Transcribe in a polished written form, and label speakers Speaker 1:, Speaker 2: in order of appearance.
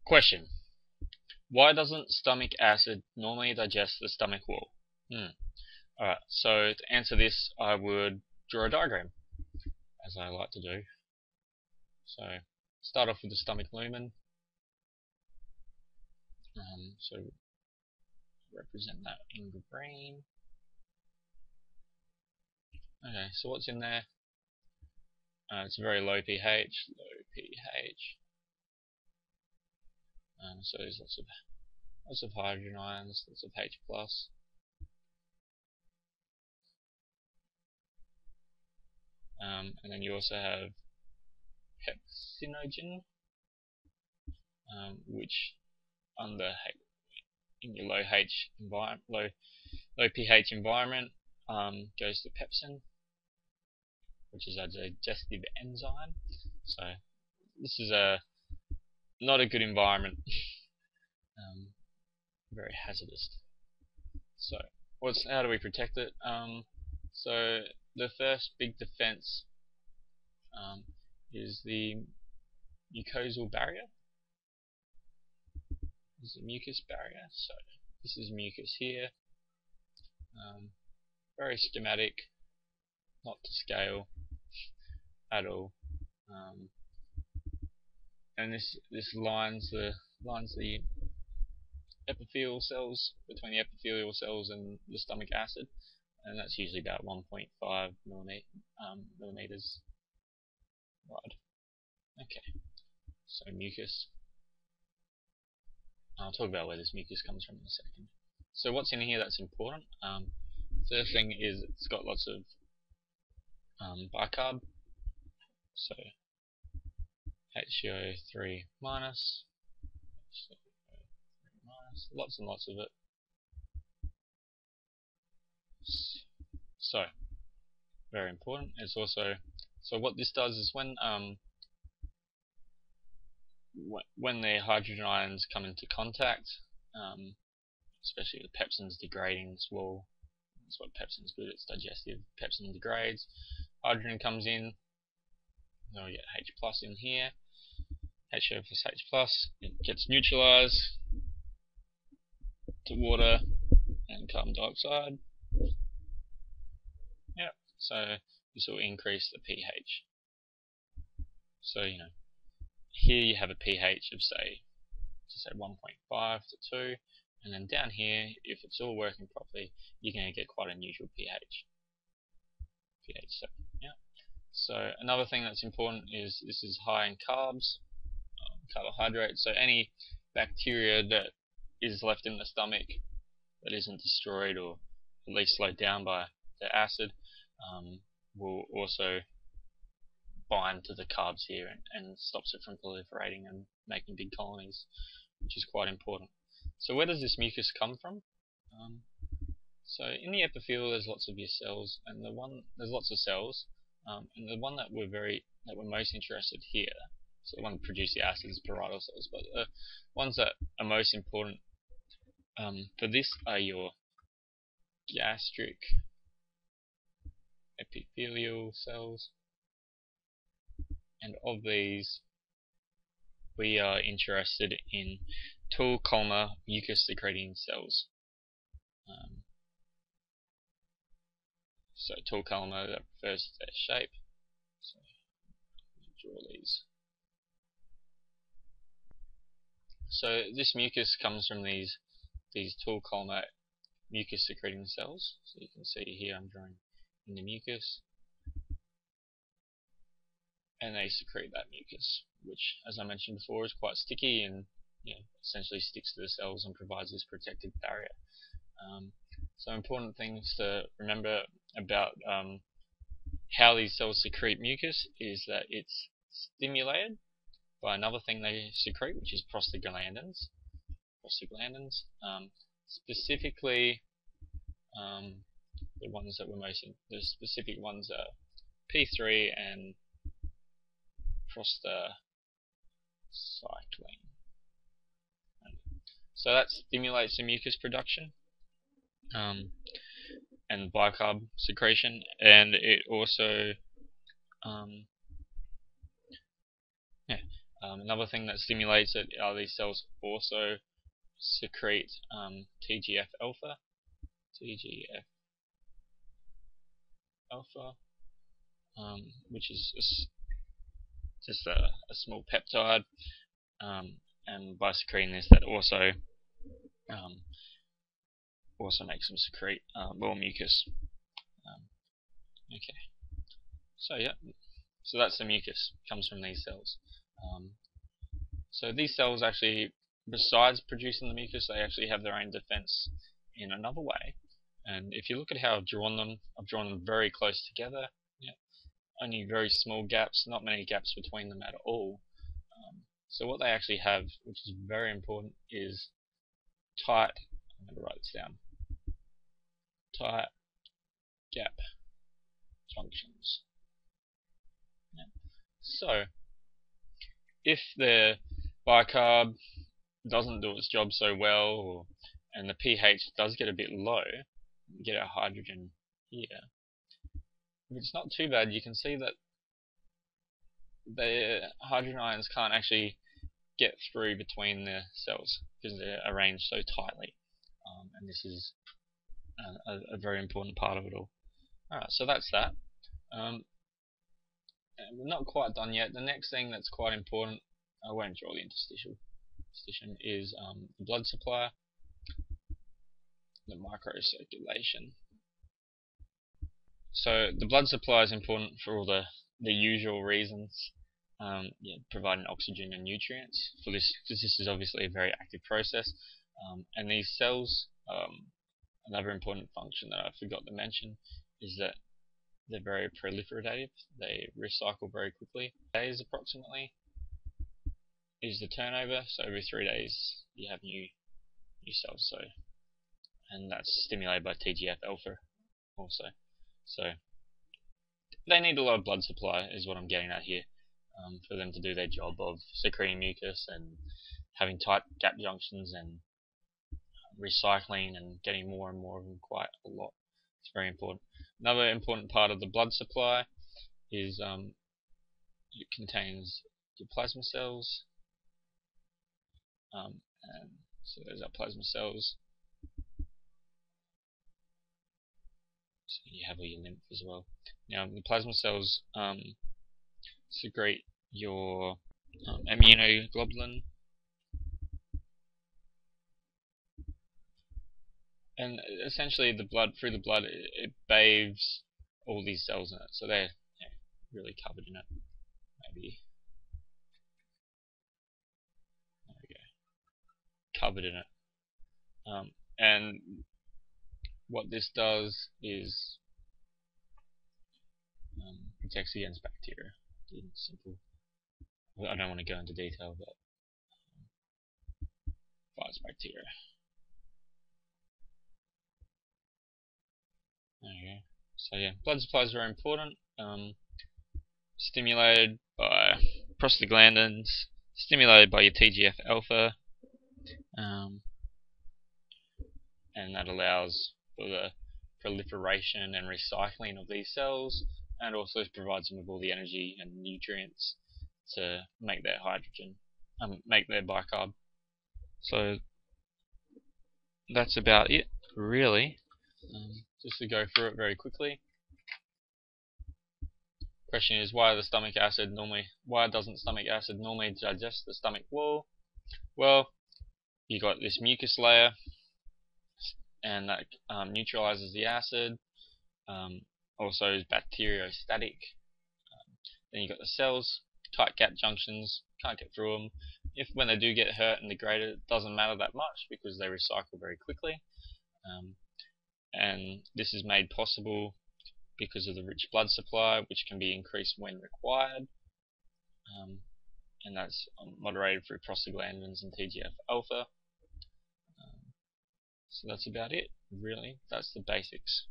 Speaker 1: Question: why doesn't stomach acid normally digest the stomach wall? Alright, so to answer this, I would draw a diagram, as I like to do. So, start off with the stomach lumen. So, represent that in green. Okay, so what's in there? It's very low pH, so there's lots of hydrogen ions, lots of H+. And then you also have pepsinogen, which in your low pH environment goes to pepsin, which is a digestive enzyme. So this is not a good environment, very hazardous. So how do we protect it? So the first big defense is the mucosal barrier. This is a mucus barrier. So this is mucus here. Very schematic, not to scale at all. And this lines the epithelial cells, between the epithelial cells and the stomach acid, and that's usually about 1.5 millimeters wide. Okay, so mucus. I'll talk about where this mucus comes from in a second. So what's in here that's important? First thing is it's got lots of bicarb, so HCO3 minus, lots and lots of it. So very important. It's also, so what this does is when the hydrogen ions come into contact, especially the pepsin's degrading this wall. That's what pepsin's good. It's digestive. Pepsin degrades. Hydrogen comes in. Then we get H+ in here. HO plus H+. It gets neutralized to water and carbon dioxide. Yep. So this will increase the pH. So here you have a pH of say 1.5 to 2, and then down here, if it's all working properly, you're going to get quite a neutral pH. So yeah. So another thing that's important is this is high in carbs, carbohydrates. So any bacteria that is left in the stomach that isn't destroyed or at least slowed down by the acid will also bind to the carbs here and stops it from proliferating and making big colonies, which is quite important. So where does this mucus come from? So in the epithelial there's lots of your cells, and there's lots of cells, and the one that we're most interested here, so the one that produce the acid is parietal cells, but the ones that are most important for this are your gastric epithelial cells, and of these we are interested in tall columnar mucus secreting cells. So tall columnar, that refers to their shape. So draw these. So this mucus comes from these tall columnar mucus secreting cells. So you can see here I'm drawing in the mucus, and they secrete that mucus, which, as I mentioned before, is quite sticky and essentially sticks to the cells and provides this protective barrier. So important things to remember about how these cells secrete mucus is that it's stimulated by another thing they secrete, which is prostaglandins. Specifically, the specific ones are P3 and prostacyclin. So that stimulates the mucus production and bicarb secretion, and it also Another thing that stimulates it are these cells also secrete TGF alpha, which is just a small peptide, and by secreting this, that also makes them secrete more mucus. Okay, so yeah, so that's the mucus, comes from these cells. So these cells actually, besides producing the mucus, they actually have their own defense in another way. And if you look at how I've drawn them very close together. Yeah, only very small gaps, not many gaps between them at all. So what they actually have, which is very important, is tight, I'm going to write this down, tight gap junctions. Yeah. So if the bicarb doesn't do its job so well, and the pH does get a bit low, you get our hydrogen here. If it's not too bad, you can see that the hydrogen ions can't actually get through between the cells because they're arranged so tightly, and this is a very important part of it all. Alright, so that's that. We're not quite done yet. The next thing that's quite important, I won't draw the interstitium, is the blood supply, the microcirculation. So the blood supply is important for all the usual reasons, providing oxygen and nutrients for this, because this is obviously a very active process, and these cells, another important function that I forgot to mention is that they're very proliferative. They recycle very quickly. Days approximately is the turnover, so every 3 days you have new cells. So, and that's stimulated by TGF alpha also. So they need a lot of blood supply, is what I'm getting at here, for them to do their job of secreting mucus and having tight gap junctions and recycling and getting more and more of them quite a lot. It's very important. Another important part of the blood supply is it contains your plasma cells, and so there's our plasma cells. So you have all your lymph as well. Now the plasma cells secrete your immunoglobulin, and essentially the blood, through the blood, it bathes all these cells in it, so they're really covered in it. Maybe there we go, covered in it, and what this does is protects against bacteria. Simple. I don't want to go into detail, but fights bacteria. There you go. So yeah, blood supply is very important. Stimulated by prostaglandins, stimulated by your TGF alpha, and that allows for the proliferation and recycling of these cells, and also provides them with all the energy and nutrients to make their hydrogen, make their bicarb. So that's about it, really. Just to go through it very quickly. Question is, why doesn't stomach acid normally digest the stomach wall? Well, you got this mucus layer, and that neutralizes the acid. Also is bacteriostatic. Then you got the cells, tight gap junctions, can't get through them. When they do get hurt and degraded, it doesn't matter that much because they recycle very quickly. And this is made possible because of the rich blood supply, which can be increased when required, and that's moderated through prostaglandins and TGF alpha. So that's about it, really. That's the basics.